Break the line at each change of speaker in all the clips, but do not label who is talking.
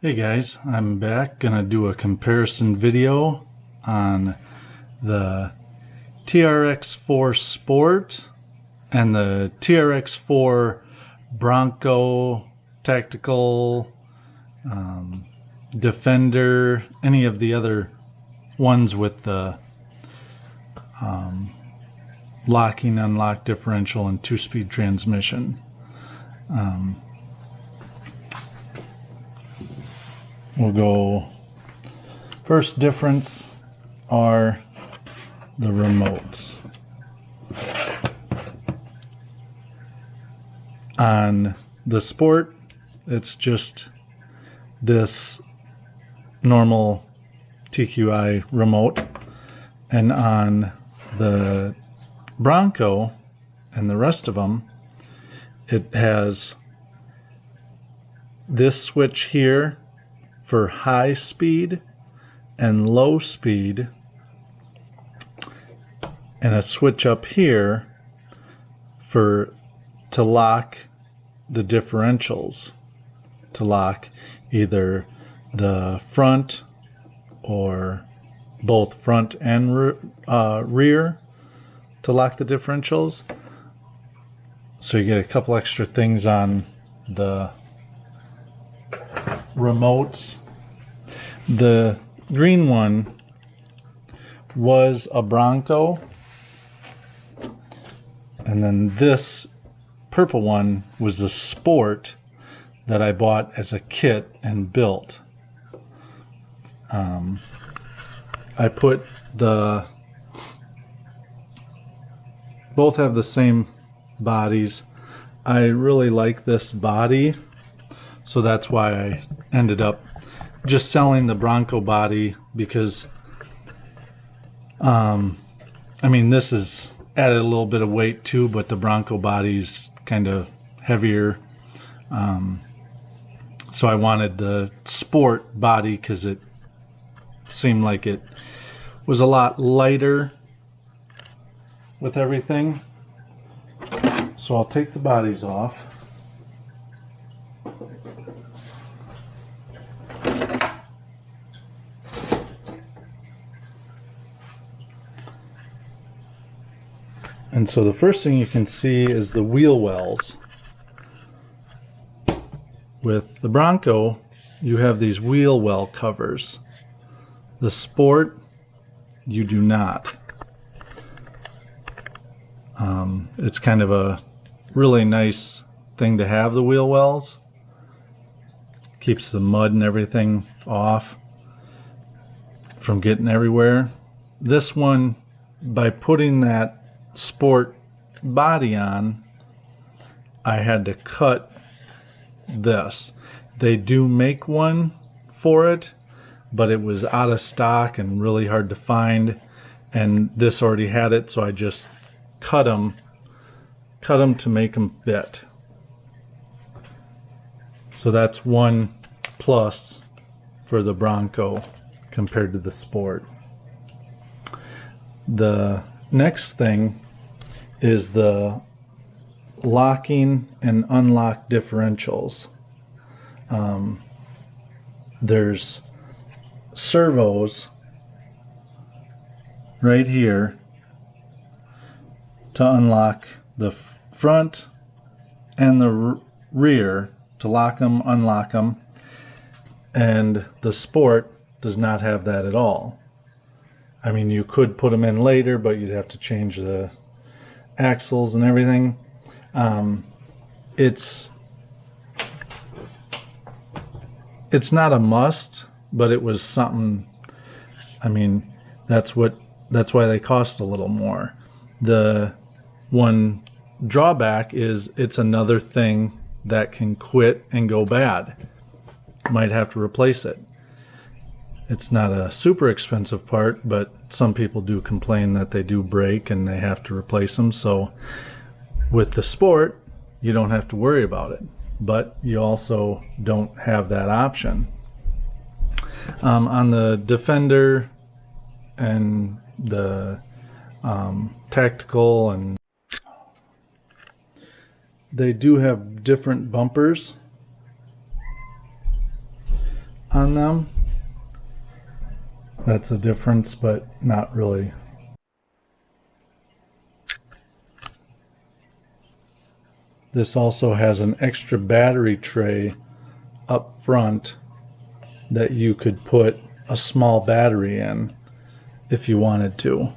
Hey guys, I'm back. Gonna do a comparison video on the TRX4 Sport and the TRX4 Bronco Tactical, Defender, any of the other ones with the locking unlock differential and 2-speed transmission. We'll go, first difference are the remotes. On the Sport, it's just this normal TQI remote, and on the Bronco and the rest of them, it has this switch here for high speed and low speed, and a switch up here to lock the differentials, to lock either the front or both front and rear, to lock the differentials. So you get a couple extra things on the remotes. The green one was a Bronco, and then this purple one was a Sport that I bought as a kit and built. I put both have the same bodies. I really like this body, so that's why I ended up just selling the Bronco body, because I mean, this is added a little bit of weight too, but the Bronco body's kind of heavier, so I wanted the Sport body because it seemed like it was a lot lighter with everything. So I'll take the bodies off. And so the first thing you can see is the wheel wells. With the Bronco, you have these wheel well covers. The Sport, you do not. It's kind of a really nice thing to have, the wheel wells. Keeps the mud and everything off from getting everywhere. This one, by putting that Sport body on, I had to cut this. They do make one for it, but it was out of stock and really hard to find, and this already had it, so I just cut them to make them fit. So that's one plus for the Bronco compared to the Sport. The next thing is the locking and unlock differentials. There's servos right here to unlock the front and the rear, to lock them, unlock them, and the Sport does not have that at all. I mean, you could put them in later, but you'd have to change the axles and everything. It's not a must, but it was something. I mean, that's why they cost a little more. The one drawback is it's another thing that can quit and go bad. Might have to replace it. It's not a super expensive part, but some people do complain that they do break and they have to replace them. So with the Sport, you don't have to worry about it, but you also don't have that option. On the Defender and the Tactical, and they do have different bumpers. on them. That's a difference, but not really. This also has an extra battery tray up front that you could put a small battery in if you wanted to.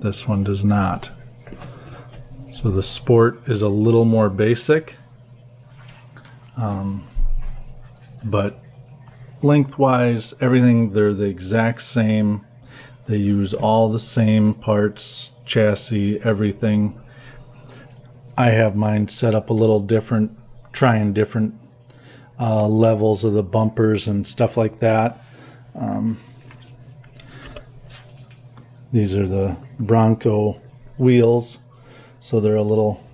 This one does not. So the Sport is a little more basic, but lengthwise, everything, they're the exact same. They use all the same parts, chassis, everything. I have mine set up a little different, trying different levels of the bumpers and stuff like that. These are the Bronco wheels, so they're a little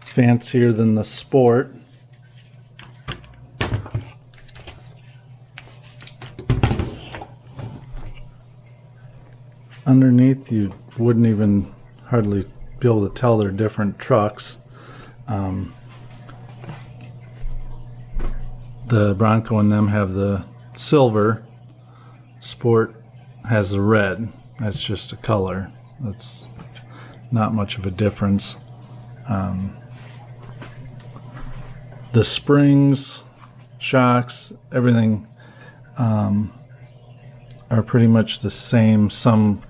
fancier than the Sport. Underneath, you wouldn't even hardly be able to tell they're different trucks. The Bronco and them have the silver. Sport has the red. That's just a color. That's not much of a difference. The springs, shocks, everything are pretty much the same. Some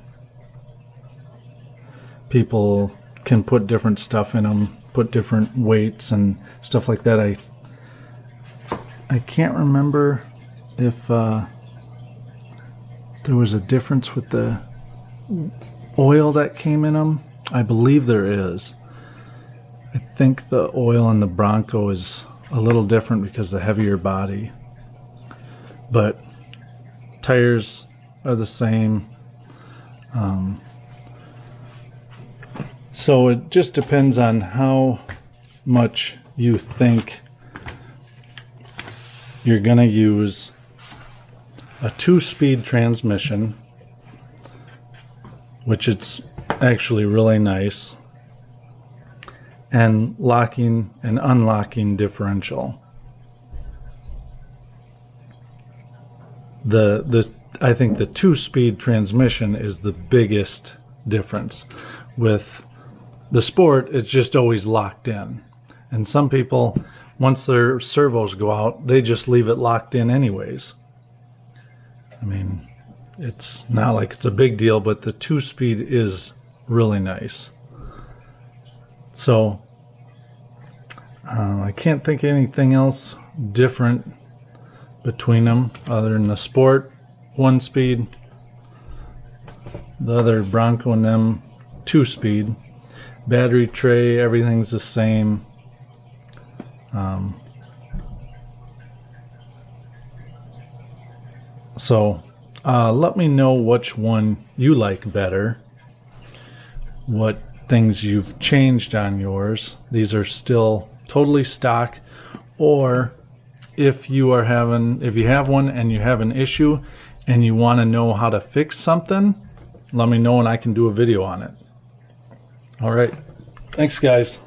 people can put different stuff in them, put different weights and stuff like that. I can't remember if there was a difference with the oil that came in them. I believe there is. I think the oil in the Bronco is a little different because of the heavier body, but tires are the same. So it just depends on how much you think you're gonna use a 2-speed transmission, which it's actually really nice, and locking and unlocking differential. I think the 2-speed transmission is the biggest difference. With the Sport, it's just always locked in, and some people, once their servos go out, they just leave it locked in anyways. I mean, it's not like it's a big deal, but the 2-speed is really nice. So I can't think of anything else different between them other than the Sport 1-speed, the other Bronco and them 2-speed. Battery tray, everything's the same. So let me know which one you like better, what things you've changed on yours. These are still totally stock, or if you have one and you have an issue and you want to know how to fix something, let me know and I can do a video on it. All right. Thanks, guys.